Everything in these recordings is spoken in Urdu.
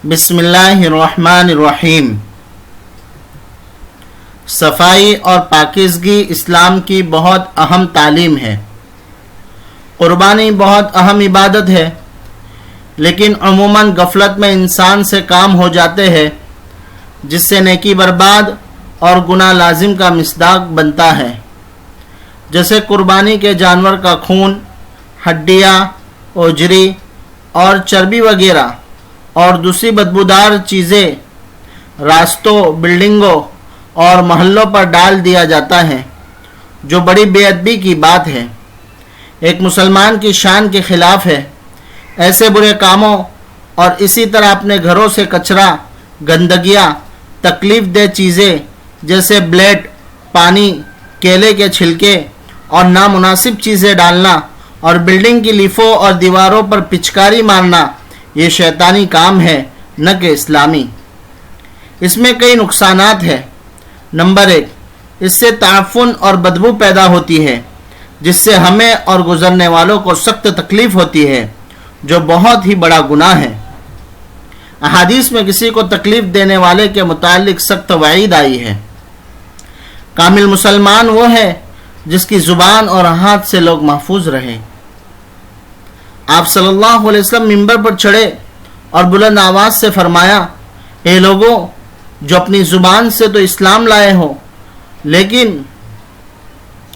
بسم اللہ الرحمن الرحیم۔ صفائی اور پاکیزگی اسلام کی بہت اہم تعلیم ہے۔ قربانی بہت اہم عبادت ہے، لیکن عموماً غفلت میں انسان سے کام ہو جاتے ہیں، جس سے نیکی برباد اور گناہ لازم کا مصداق بنتا ہے۔ جیسے قربانی کے جانور کا خون، ہڈیاں، اوجری اور چربی وغیرہ اور دوسری بدبودار چیزیں راستوں، بلڈنگوں اور محلوں پر ڈال دیا جاتا ہے، جو بڑی بے ادبی کی بات ہے، ایک مسلمان کی شان کے خلاف ہے۔ ایسے برے کاموں اور اسی طرح اپنے گھروں سے کچرا، گندگیاں، تکلیف دہ چیزیں جیسے بلیڈ، پانی، کیلے کے چھلکے اور نامناسب چیزیں ڈالنا اور بلڈنگ کی لیفوں اور دیواروں پر پچکاری مارنا، یہ شیطانی کام ہے، نہ کہ اسلامی۔ اس میں کئی نقصانات ہیں۔ نمبر 1، اس سے تعفن اور بدبو پیدا ہوتی ہے، جس سے ہمیں اور گزرنے والوں کو سخت تکلیف ہوتی ہے، جو بہت ہی بڑا گناہ ہے۔ احادیث میں کسی کو تکلیف دینے والے کے متعلق سخت وعید آئی ہے۔ کامل مسلمان وہ ہے جس کی زبان اور ہاتھ سے لوگ محفوظ رہیں۔ آپ صلی اللہ علیہ وسلم منبر پر چڑھے اور بلند آواز سے فرمایا، اے لوگوں جو اپنی زبان سے تو اسلام لائے ہو، لیکن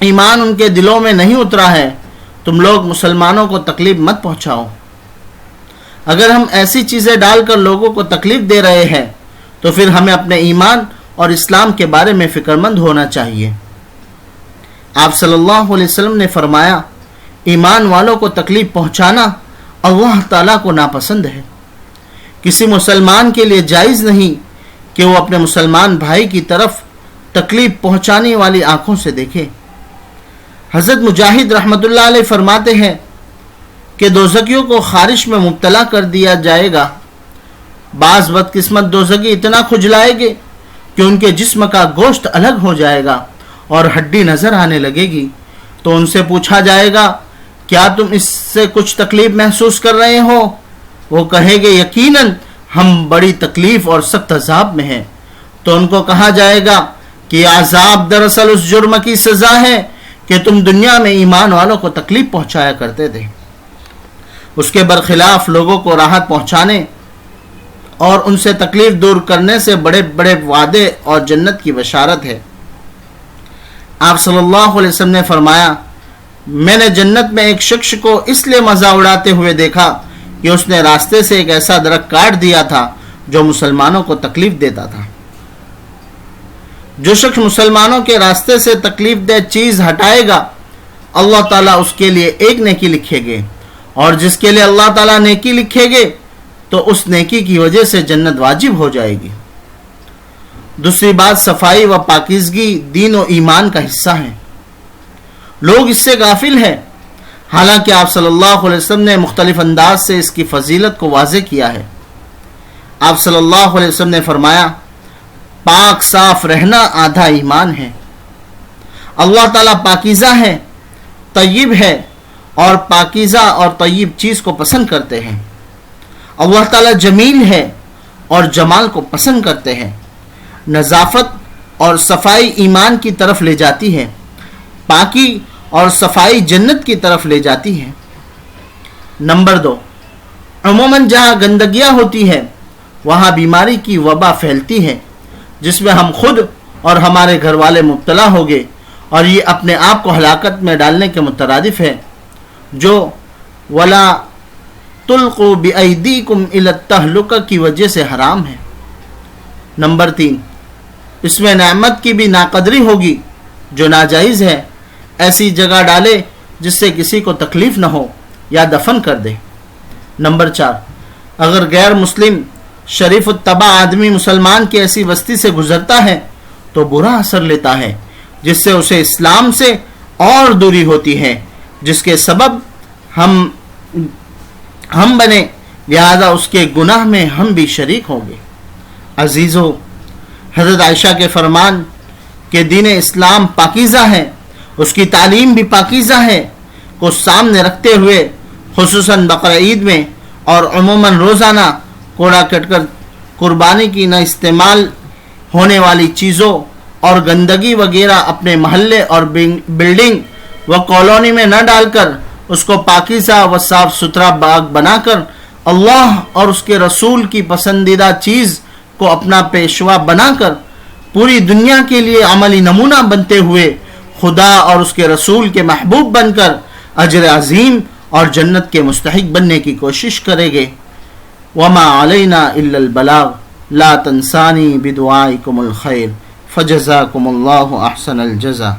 ایمان ان کے دلوں میں نہیں اترا ہے، تم لوگ مسلمانوں کو تکلیف مت پہنچاؤ۔ اگر ہم ایسی چیزیں ڈال کر لوگوں کو تکلیف دے رہے ہیں تو پھر ہمیں اپنے ایمان اور اسلام کے بارے میں فکر مند ہونا چاہیے۔ آپ صلی اللہ علیہ وسلم نے فرمایا، ایمان والوں کو تکلیف پہنچانا اللہ تعالیٰ کو ناپسند ہے۔ کسی مسلمان کے لیے جائز نہیں کہ وہ اپنے مسلمان بھائی کی طرف تکلیف پہنچانے والی آنکھوں سے دیکھے۔ حضرت مجاہد رحمۃ اللہ علیہ فرماتے ہیں کہ دوزخیوں کو خارش میں مبتلا کر دیا جائے گا۔ بعض بدقسمت دوزخی اتنا کھجلائے گے کہ ان کے جسم کا گوشت الگ ہو جائے گا اور ہڈی نظر آنے لگے گی، تو ان سے پوچھا جائے گا، کیا تم اس سے کچھ تکلیف محسوس کر رہے ہو؟ وہ کہیں گے، یقیناً ہم بڑی تکلیف اور سخت عذاب میں ہیں۔ تو ان کو کہا جائے گا کہ یہ عذاب دراصل اس جرم کی سزا ہے کہ تم دنیا میں ایمان والوں کو تکلیف پہنچایا کرتے تھے۔ اس کے برخلاف لوگوں کو راحت پہنچانے اور ان سے تکلیف دور کرنے سے بڑے بڑے وعدے اور جنت کی بشارت ہے۔ آپ صلی اللہ علیہ وسلم نے فرمایا، میں نے جنت میں ایک شخص کو اس لیے مزہ اڑاتے ہوئے دیکھا کہ اس نے راستے سے ایک ایسا درخت کاٹ دیا تھا جو مسلمانوں کو تکلیف دیتا تھا۔ جو شخص مسلمانوں کے راستے سے تکلیف دہ چیز ہٹائے گا، اللہ تعالیٰ اس کے لیے ایک نیکی لکھے گے، اور جس کے لیے اللہ تعالیٰ نیکی لکھے گے تو اس نیکی کی وجہ سے جنت واجب ہو جائے گی۔ دوسری بات، صفائی و پاکیزگی دین و ایمان کا حصہ ہے۔ لوگ اس سے غافل ہیں، حالانکہ آپ صلی اللہ علیہ وسلم نے مختلف انداز سے اس کی فضیلت کو واضح کیا ہے۔ آپ صلی اللہ علیہ وسلم نے فرمایا، پاک صاف رہنا آدھا ایمان ہے۔ اللہ تعالیٰ پاکیزہ ہے، طیب ہے، اور پاکیزہ اور طیب چیز کو پسند کرتے ہیں۔ اللہ تعالیٰ جمیل ہے اور جمال کو پسند کرتے ہیں۔ نظافت اور صفائی ایمان کی طرف لے جاتی ہے، پاکی اور صفائی جنت کی طرف لے جاتی ہے۔ نمبر 2، عموماً جہاں گندگیاں ہوتی ہے وہاں بیماری کی وبا پھیلتی ہے، جس میں ہم خود اور ہمارے گھر والے مبتلا ہوگے، اور یہ اپنے آپ کو ہلاکت میں ڈالنے کے مترادف ہے، جو وَلَا تُلْقُوا بِأَيْدِيكُمْ إِلَى التَّهْلُكَةِ کی وجہ سے حرام ہے۔ نمبر 3، اس میں نعمت کی بھی ناقدری ہوگی جو ناجائز ہے، ایسی جگہ ڈالے جس سے کسی کو تکلیف نہ ہو یا دفن کر دے۔ نمبر 4، اگر غیر مسلم شریف الطبع آدمی مسلمان کی ایسی بستی سے گزرتا ہے تو برا اثر لیتا ہے، جس سے اسے اسلام سے اور دوری ہوتی ہے، جس کے سبب ہم بنے، لہذا اس کے گناہ میں ہم بھی شریک ہوں گے۔ عزیزو، حضرت عائشہ کے فرمان کہ دین اسلام پاکیزہ ہے، اس کی تعلیم بھی پاکیزہ ہے، کو سامنے رکھتے ہوئے خصوصاً بقرعید میں اور عموماً روزانہ کوڑا قربانی کی نہ استعمال ہونے والی چیزوں اور گندگی وغیرہ اپنے محلے اور بلڈنگ و کالونی میں نہ ڈال کر اس کو پاکیزہ و صاف ستھرا باغ بنا کر اللہ اور اس کے رسول کی پسندیدہ چیز کو اپنا پیشوا بنا کر پوری دنیا کے لیے عملی نمونہ بنتے ہوئے خدا اور اس کے رسول کے محبوب بن کر اجر عظیم اور جنت کے مستحق بننے کی کوشش کریں گے. وما علینا الا البلاغ لا تنسانی بدعائکم الخیر فجزاکم اللہ احسن الجزا.